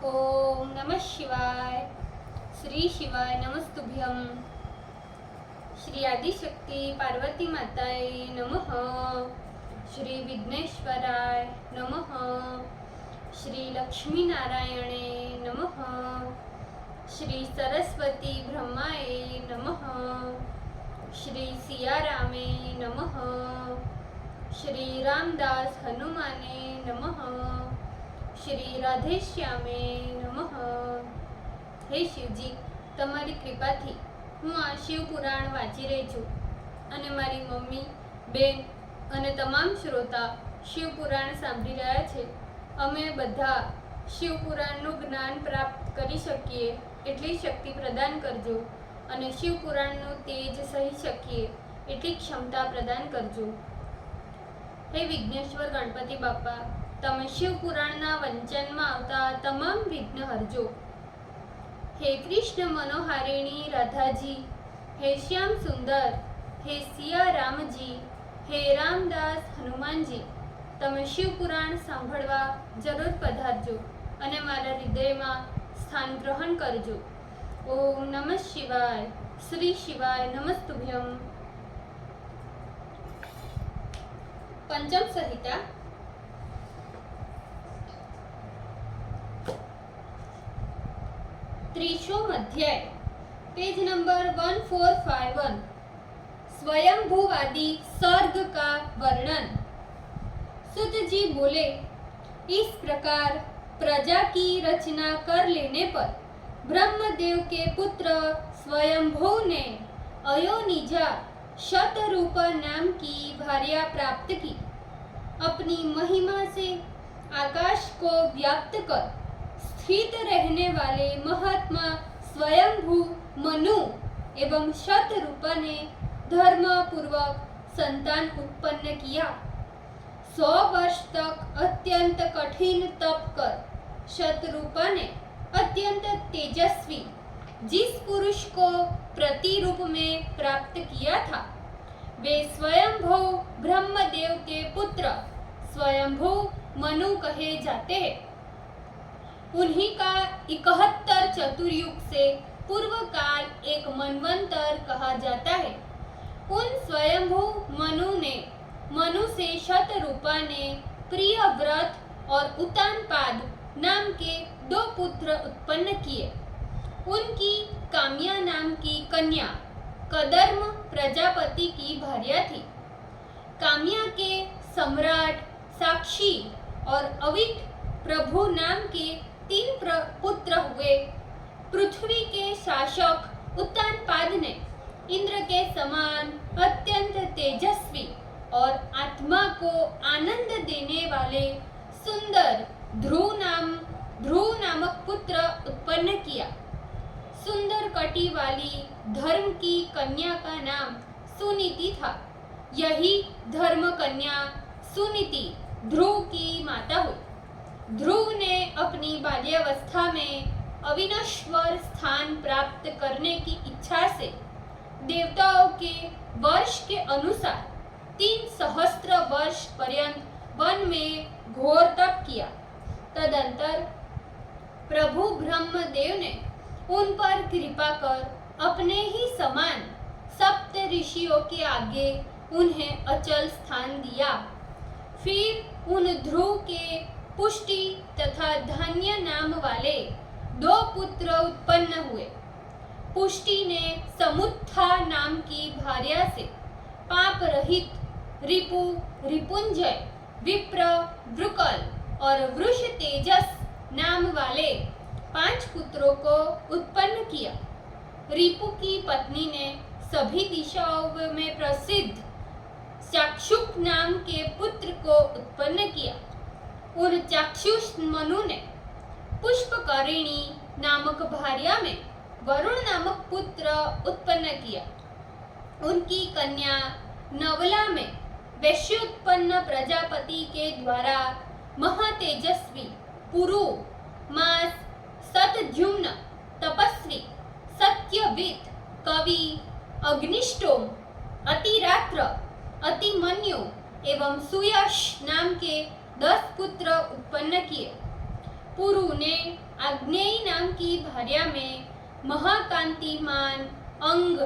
ओम नमः शिवाय। श्री शिवाय नमस्तुभ्यं। श्री आदिशक्ति पार्वती माताय नमः। श्री विघ्नेश्वराय नमः। श्री लक्ष्मी नारायणे नमः। श्री सरस्वती ब्रह्माय नमः। श्री सियारामे नमः। श्री रामदास हनुमाने नमः। श्री राधेश्यामे नमः। हे शिवजी, તમારી કૃપાથી હું આ શિવ પુરાણ વાંચી રહી છું અને મારી મમ્મી, બેન અને તમામ શ્રોતા શિવ પુરાણ સાંભળી રહ્યા છે. અમે બધા શિવ પુરાણનું જ્ઞાન પ્રાપ્ત કરી શકીએ એટલી શક્તિ પ્રદાન કરજો અને શિવ પુરાણનું તેજ સહી શકીએ એટલી ક્ષમતા પ્રદાન કરજો. હે વિઘ્નેશ્વર ગણપતિ બાપા, તમે શિવ પુરાણના વંચનમાં આવતા તમામ વિઘ્ન હરજો. हे कृष्ण मनोहारिणी राधा जी, हे श्याम सुंदर, हे सिया राम जी, हे रामदास हनुमान जी, તમે શિવ પુરાણ સાંભળવા જરૂર પધારજો અને મારા હૃદયમાં સ્થાન ગ્રહણ કરજો. ઓમ નમઃ શિવાય. શ્રી શિવાય નમસ્તુભ્યમ. પંચમ સંહિતા त्रिशोम अध्याय, पेज नंबर 1451. स्वयंभूवादी सर्ग का वर्णन. सुत जी बोले, इस प्रकार प्रजा की रचना कर लेने पर ब्रह्मदेव के पुत्र स्वयंभू ने अयोनिजा शतरूपा नाम की भार्या प्राप्त की. अपनी महिमा से आकाश को व्याप्त कर स्थित रहने वाले महात्मा स्वयंभू मनु एवं शतरूपा ने धर्म पूर्वक संतान उत्पन्न किया. 100 वर्ष तक अत्यंत कठिन तप कर शतरूपा ने अत्यंत तेजस्वी जिस पुरुष को प्रतिरूप में प्राप्त किया था, वे स्वयंभू ब्रह्मदेव के पुत्र स्वयंभू मनु कहे जाते हैं. उन्हीं का 71 चतुर्युग से पूर्व काल एक मनवंतर कहा जाता है. उन स्वयंभू मनु से शतरूपा ने प्रियव्रत और उतानपाद नाम के 2 पुत्र उत्पन्न किए. उनकी काम्या नाम की कन्या कदर्म प्रजापति की भार्या थी. काम्या के सम्राट साक्षी और अविट प्रभु नाम के 3 पुत्र हुए. पृथ्वी के शासक उत्तानपाद ने इंद्र के समान अत्यंत तेजस्वी और आत्मा को आनंद देने वाले सुंदर ध्रुव नामक पुत्र उत्पन्न किया. सुंदर कटी वाली धर्म की कन्या का नाम सुनीति था. यही धर्म कन्या सुनीति ध्रुव की माता हुई. ध्रुव ने अपनी बाल्यावस्था में अविनश्वर स्थान प्राप्त करने की इच्छा से देवताओं के वर्ष के अनुसार 3 सहस्त्र वर्ष पर्यंत वन में घोर तप किया. तदंतर प्रभु ब्रह्मदेव ने उन पर कृपा कर अपने ही समान 7 ऋषियों के आगे उन्हें अचल स्थान दिया. फिर उन ध्रुव के पुष्टि तथा धन्य नाम वाले 2 पुत्र उत्पन्न हुए. पुष्टि ने समुत्था नाम की भार्या से पाप रहित रिपु, रिपुंजय, विप्र, वृकल और वृष तेजस नाम वाले 5 पुत्रों को उत्पन्न किया. रिपु की पत्नी ने सभी दिशाओं में प्रसिद्ध चाक्षुष नाम के पुत्र को उत्पन्न किया. उन चाक्षुष मनु ने पुष्पकरिणी नामक भार्या में वरुण नामक पुत्र उत्पन्न किया. उनकी कन्या नवला में वैश्योत्पन्न प्रजापति के द्वारा महातेजस्वी पुरु, मास, सतद्युम्न, तपस्वी, सत्यवित, कवि, अग्निष्टोम, अतिरात्र, अतिमन्यु एवं सुयश नाम के 10 पुत्र उत्पन्न किए. पुरु ने आग्नेयी नाम की भार्या में महाकांतिमान अंग,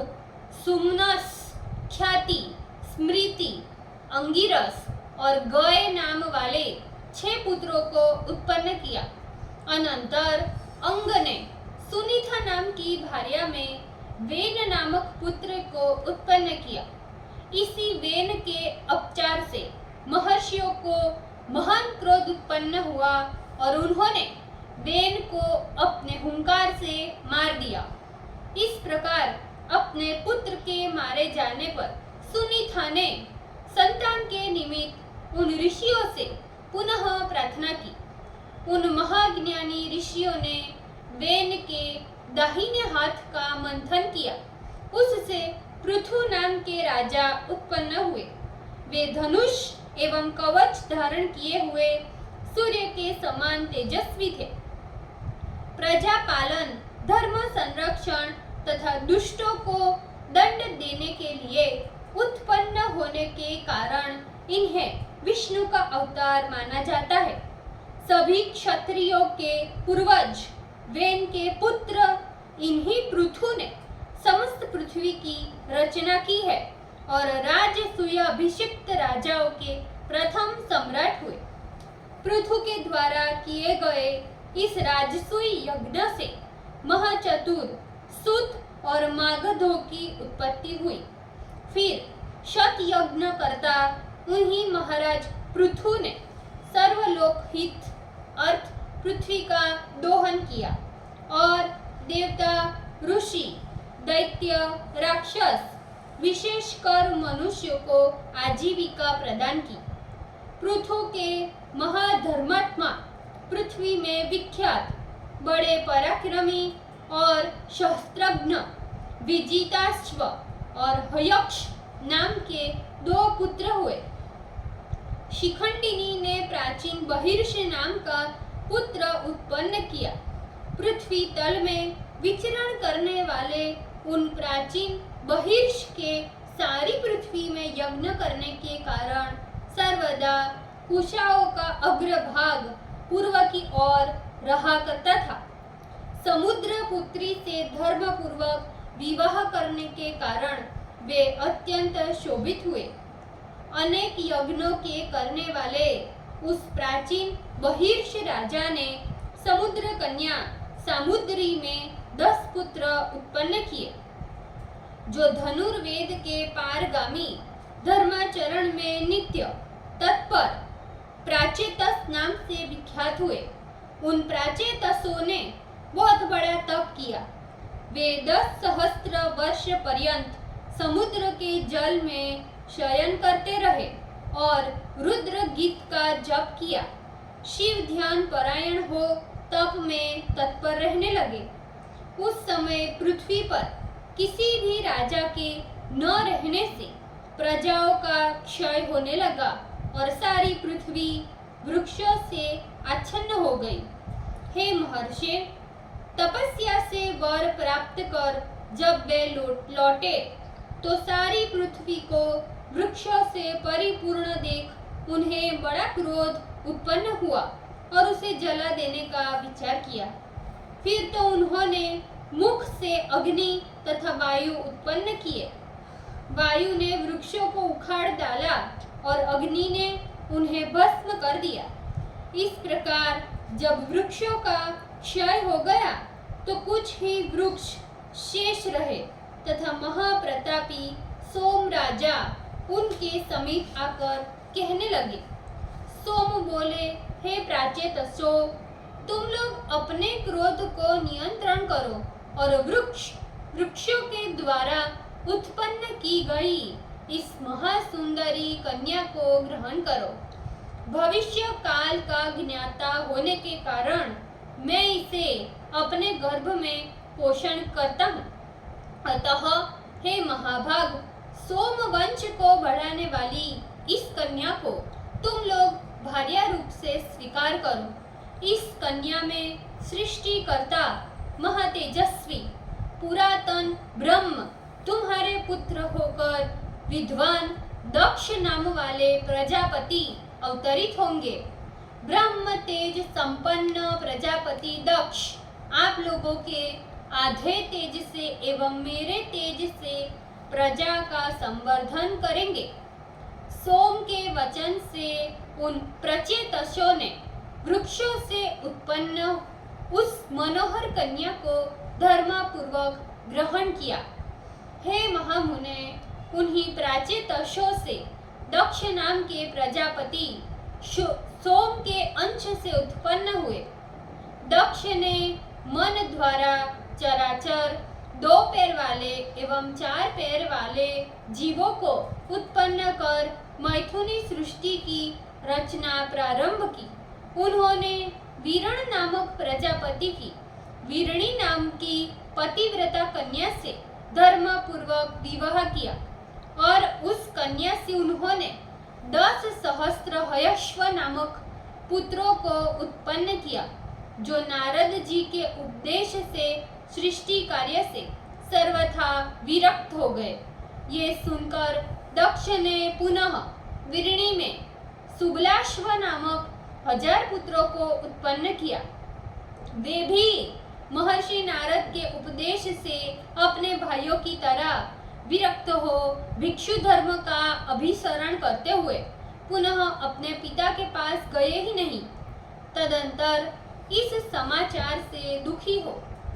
सुमनस, ख्याति, स्मृति, अंगिरस और गय नाम वाले 6 पुत्रों को उत्पन्न किया। अनंतर अंग ने सुनीता नाम की भार्या में वेन नामक पुत्र को उत्पन्न किया। इसी वेन के अपचार से महर्षियों को महान क्रोध उत्पन्न हुआ और उन्होंने वेन को अपने हुंकार से मार दिया। इस प्रकार अपने पुत्र के मारे जाने पर सुनीता ने संतान के निमित्त उन ऋषियों से पुनः प्रार्थना की। उन महाज्ञानी ऋषियों ने वेन के दाहिने हाथ का मंथन किया। उससे पृथु नाम के राजा उत्पन्न हुए। वे धनुष एवं कवच धारण किए हुए सूर्य के समान तेजस्वी थे। प्रजा पालन, धर्म संरक्षण तथा दुष्टों को दंड देने के लिए उत्पन्न होने के कारण इन्हें विष्णु का अवतार माना जाता है। सभी क्षत्रियों के पूर्वज वेन के पुत्र इन्हीं पृथु ने समस्त पृथ्वी की रचना की है और राजसूय अभिषिक्त राजाओं के प्रथम सम्राट हुए। पृथु के द्वारा किए गए इस राजसूय यज्ञ से महाचतुर, सुत और मागधों की उत्पत्ति हुई। फिर शत यज्ञ करता उन्हीं महाराज पृथु ने सर्वलोक हित अर्थ पृथ्वी का दोहन किया और देवता, ऋषि, दैत्य, राक्षस, विशेषकर मनुष्यों को आजीविका प्रदान की। पृथु के महाधर्मात्मा पृथ्वी में विख्यात बड़े पराक्रमी और शस्त्रज्ञ विजिताश्व और हयक्ष नाम के 2 पुत्र हुए। शिखंडिनी ने प्राचीन बहिर्ष नाम का पुत्र उत्पन्न किया। पृथ्वी तल में विचरण करने वाले उन प्राचीन बहिर्ष के सारी पृथ्वी में यज्ञ करने के कारण सर्वदा कुशाओं का अग्रभाग पूर्व की ओर रहा करता था। समुद्र पुत्री से धर्म पूर्वक विवाह करने के कारण वे अत्यंत शोभित हुए। अनेक यज्ञों के करने वाले उस प्राचीन बहिर्ष राजा ने समुद्र कन्या सामुद्री में 10 पुत्र उत्पन्न किए, जो धनुर्वेद के पारगामी, धर्माचरण में नित्य तत्पर प्राचेतस नाम से विख्यात हुए। उन प्राचेतसों ने बहुत बड़ा तप किया। वे 10 सहस्त्र वर्ष पर्यंत समुद्र के जल में शयन करते रहे और रुद्र गीत का जप किया। शिव ध्यान परायण हो तप में तत्पर रहने लगे। उस समय पृथ्वी पर किसी भी राजा के न रहने से प्रजाओं का क्षय होने लगा और सारी पृथ्वी वृक्षों से आच्छन्न हो गई। हे महर्षि, तपस्या से वर प्राप्त कर जब वे लौटे तो सारी पृथ्वी को वृक्षों से परिपूर्ण देख उन्हें बड़ा क्रोध उत्पन्न हुआ और उसे जला देने का विचार किया। फिर तो उन्होंने मुख से अग्नि तथा वायु उत्पन्न किए। वायु ने वृक्षों को उखाड़ डाला और अग्नि ने उन्हें भस्म कर दिया। इस प्रकार जब वृक्षों का क्षय हो गया तो कुछ ही वृक्ष शेष रहे तथा महाप्रतापी सोम राजा उनके समीप आकर कहने लगे। सोम बोले, हे प्राचेतसो, तुम लोग अपने क्रोध को नियंत्रण करो और वृक्षों के द्वारा उत्पन्न की गई इस महासुंदरी कन्या को ग्रहण करो। भविष्य काल का ज्ञाता होने के कारण मैं इसे अपने गर्भ में पोषण करता हूँ। अतः हे महाभाग, सोमवंश को बढ़ाने वाली इस कन्या को तुम लोग भार्या रूप से स्वीकार करो। इस कन्या में सृष्टिकर्ता महातेजस्वी पुरातन ब्रह्म तुम्हारे पुत्र होकर विद्वान दक्ष नाम वाले प्रजापति अवतरित होंगे। ब्रह्म तेज संपन्न प्रजापति दक्ष आप लोगों के आधे तेज से एवं मेरे तेज से प्रजा का संवर्धन करेंगे। सोम के वचन से उन प्रचेतसों ने वृक्षों से उत्पन्न उस मनोहर कन्या को धर्मपूर्वक ग्रहण किया। हे महामुने, उन्हीं प्राचेतसों से दक्ष नाम के प्रजापति सोम के अंश से उत्पन्न हुए। दक्ष ने मन द्वारा चराचर 2 पैर वाले एवं 4 पैर वाले जीवों को उत्पन्न कर मैथुनी सृष्टि की रचना प्रारंभ की। उन्होंने वीरण नामक प्रजापति की वीरणी नाम की पतिव्रता कन्या से धर्म पूर्वक विवाह किया और उस कन्या से उन्होंने 10 सहस्त्र हयश्व नामक पुत्रों को उत्पन्न किया, जो नारद जी के उपदेश से सृष्टि कार्य से सर्वथा विरक्त हो गए। ये सुनकर दक्ष ने पुनः वीरणी में सुबलाश्व नामक 1000 पुत्रों को उत्पन्न किया। वे भी महर्षि नारद के उपदेश से अपने भाइयों की तरह विरक्त हो भिक्षु धर्म का अभिसरण करते हुए पुनः अपने पिता के पास गए ही नहीं। तदंतर इस समाचार से दुखी हो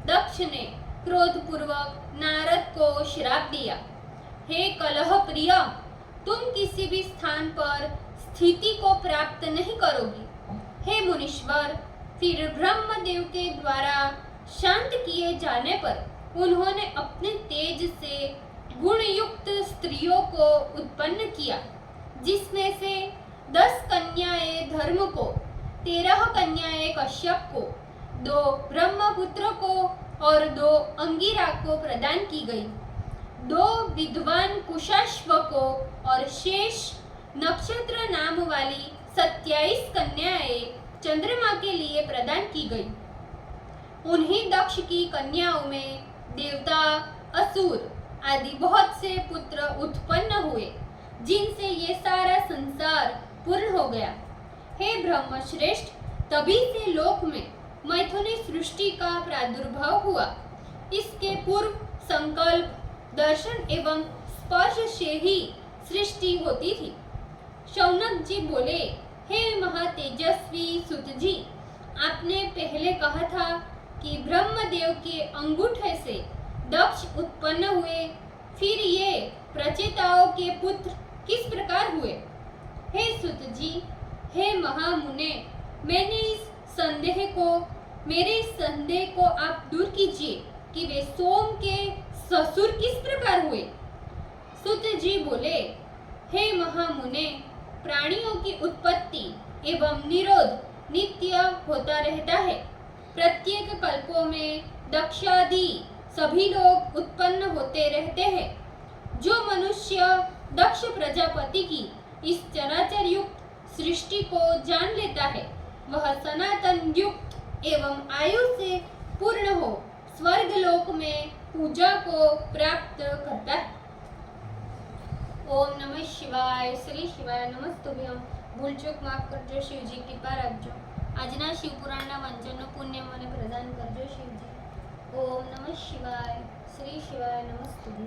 दक्ष ने क्रोधपूर्वक नारद को श्राप दिया। हे कलह प्रिय, तुम किसी भी स्थान पर स्थिति को प्राप्त नहीं करोगी। हे मुनीश्वर, फिर ब्रह्मदेव के द्वारा शांत किए जाने पर उन्होंने अपने तेज से गुणयुक्त स्त्रियों को उत्पन्न किया, जिसमें से 10 कन्याएं धर्म को, 13 कन्याएं कश्यप को, 2 ब्रह्मपुत्र को और 2 अंगिरा को प्रदान की गई। 2 विद्वान कुशाश्व को और शेष नक्षत्र नाम वाली 27 कन्याएं चंद्रमा के लिए प्रदान की गई। उन्हीं दक्ष की कन्याओं में देवता, असुर आदि बहुत से पुत्र उत्पन्न हुए, जिनसे ये सारा संसार पूर्ण हो गया। हे ब्रह्म श्रेष्ठ, तभी से लोक में मैथुनी सृष्टि का प्रादुर्भाव हुआ। इसके पूर्व संकल्प, दर्शन एवं स्पर्श से ही सृष्टि होती थी। शौनक जी बोले, हे महातेजस्वी सुत जी, आपने पहले कहा था कि ब्रह्मदेव के अंगूठे से दक्ष उत्पन्न हुए, फिर ये प्रचेताओं के पुत्र किस प्रकार हुए? हे सुत जी, हे महामुने, मेरे इस संदेह को आप दूर कीजिए कि वे सोम के ससुर किस प्रकार हुए। सुत जी बोले, हे महामुने, प्राणियों की उत्पत्ति एवं निरोध नित्य होता रहता है। प्रत्येक कल्पों में दक्षादि सभी लोग उत्पन्न होते रहते हैं। जो मनुष्य दक्ष प्रजापति की इस चराचर युक्त सृष्टि को जान लेता है, वह सनातन युक्त एवं आयु से पूर्ण हो स्वर्ग लोक में पूजा को प्राप्त करता है। ओम नमः शिवाय। श्री शिवाय नमस्तुभ्यम। भूल चूक माफ करजो शिवजी, कृपा રાખજો। આજના શિવપુરાણના વાંચનનું પુણ્ય મને પ્રદાન કરજો શિવજી। ઓમ નમઃ શિવાય। શ્રી શિવાય નમસ્તુભ્યમ।